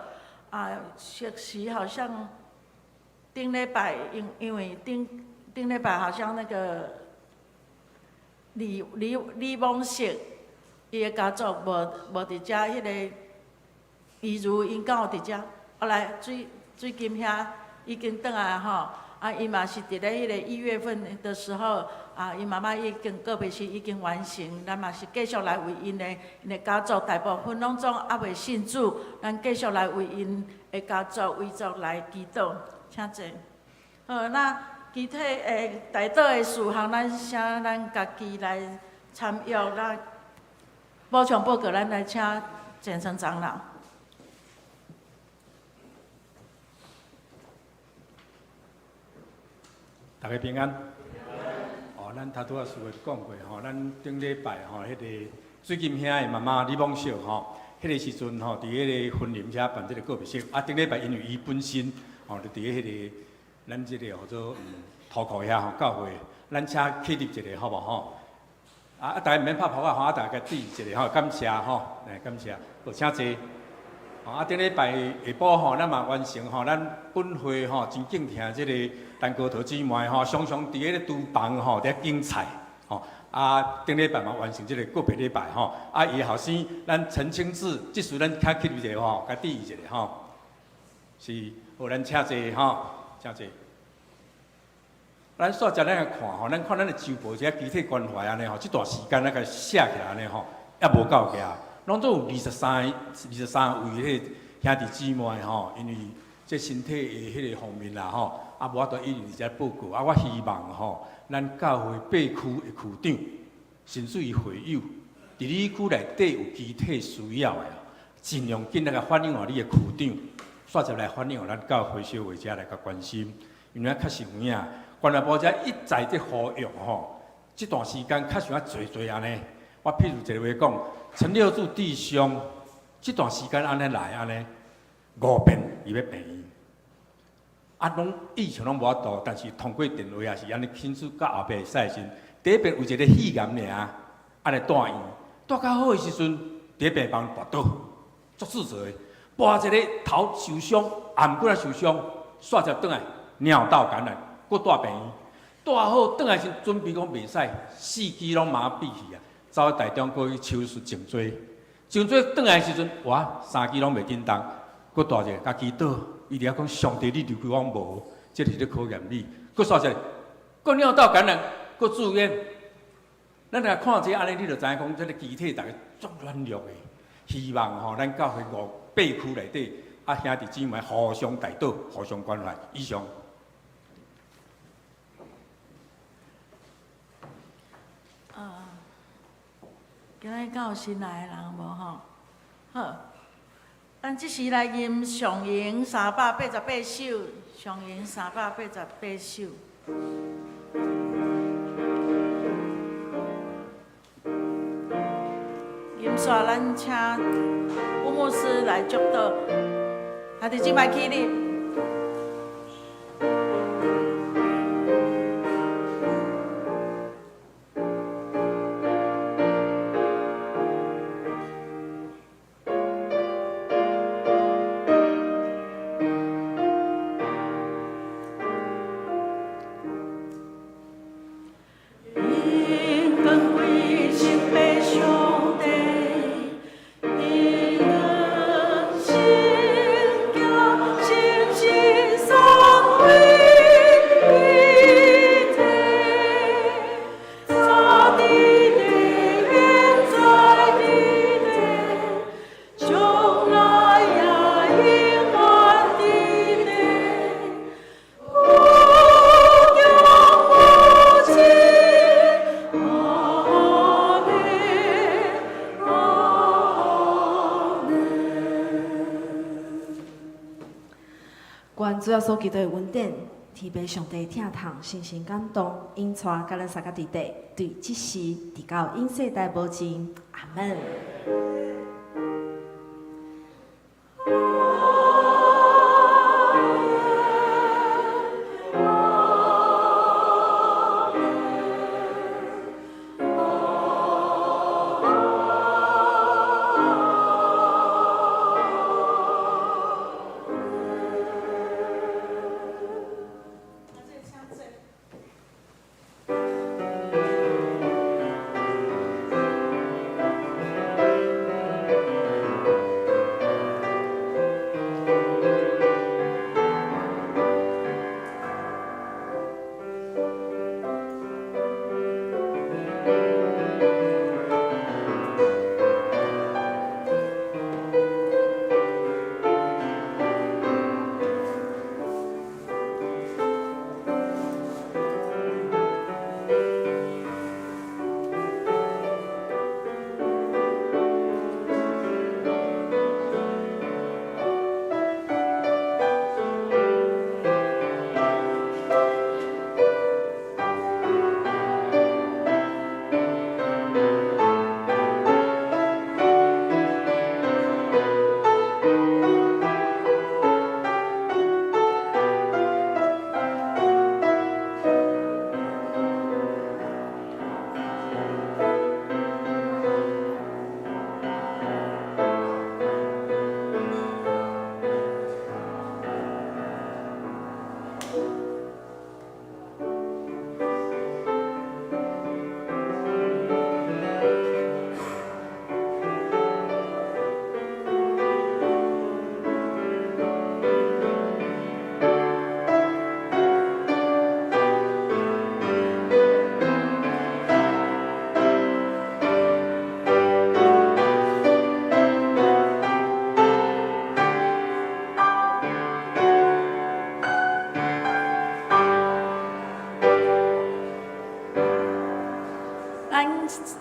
确实好像顶礼拜，因为顶礼拜好像那个李梦石伊的家族无伫遮，迄个伊如因敢有伫遮？来水金兄已经转来吼，伊嘛是伫咧迄个1月份的时候，因妈妈已经告别式已经完成，咱嘛是继续来为因的家族大部分拢总还未信主，咱继续来为因的家族遗族来祈祷，请坐。好，那具体大道的事项，咱请咱家己来参与，咱补充报告，咱来请简生长老。大家平安。咱头拄仔有讲过咱顶礼拜迄个水金兄的妈妈李梦秀迄个时阵伫迄个婚礼遐办这个告别式。顶礼拜因为伊本身就伫迄个咱这个叫做土库遐教会，咱请启立一个好无大家毋免拍扑大家对一个感谢感谢，好请坐。顶礼拜下晡咱嘛完成咱本会真敬听这个陈高桃姊妹常常伫迄个厨房伫竞赛顶礼拜嘛完成这个告别礼拜伊后生咱陈清志，即时咱较起一个甲致意一个是好咱请坐请坐。咱煞遮咱来看咱看咱的周报一下具体关怀安尼即段时间咱甲写起来安尼也无够个。拢总有23位迄个兄弟姊妹因为这身体的迄个方面啦无法度一直在报告我希望咱教会8区的区长，甚至于会友，伫你区内底有具体需要的，尽量尽量反映你的区长，煞接来反映咱教会小会者来甲关心，因为确实有影，关怀部者一再在呼吁这段时间确实侪安尼。我譬如一个话讲，陈六柱弟兄，这段时间安尼来安尼5遍伊要病院，拢以前拢无法度，但是通过电话也是安尼亲自到后壁使时，第一遍有一个肺炎尔，安尼住院，住较好的时阵，第一病房跋倒，足自责的，跋一个头受伤，颔骨受伤，煞接转来尿道感染，搁住病院，住好转来时准备讲袂使，4肢拢麻痹去啊。走去台中，过去手术颈椎转来的时阵，哇，3支拢袂紧动，搁大一个家祈祷，伊伫遐讲上帝，你留给我无，这是咧考验你。搁煞一个，搁尿道感染，搁住院。咱若看这安尼，你就知影讲，这个机体大家足软弱的。希望咱教会8区内底兄弟姊妹互相代祷，互相关怀。以上。今仔敢有新来的人无好，咱即时来吟上吟388首，上吟388首。吟煞咱请吴牧师来祝祷，弟兄姊妹起立。心愿主要所基督的恩典，天父上帝疼痛，深深感动，因带甲咱三个弟弟，对即时直到永世代保证，阿门。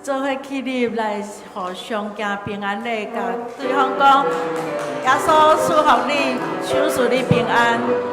做伙起立来，互相行平安礼，甲对方讲，耶稣祝福你，手祝你平安。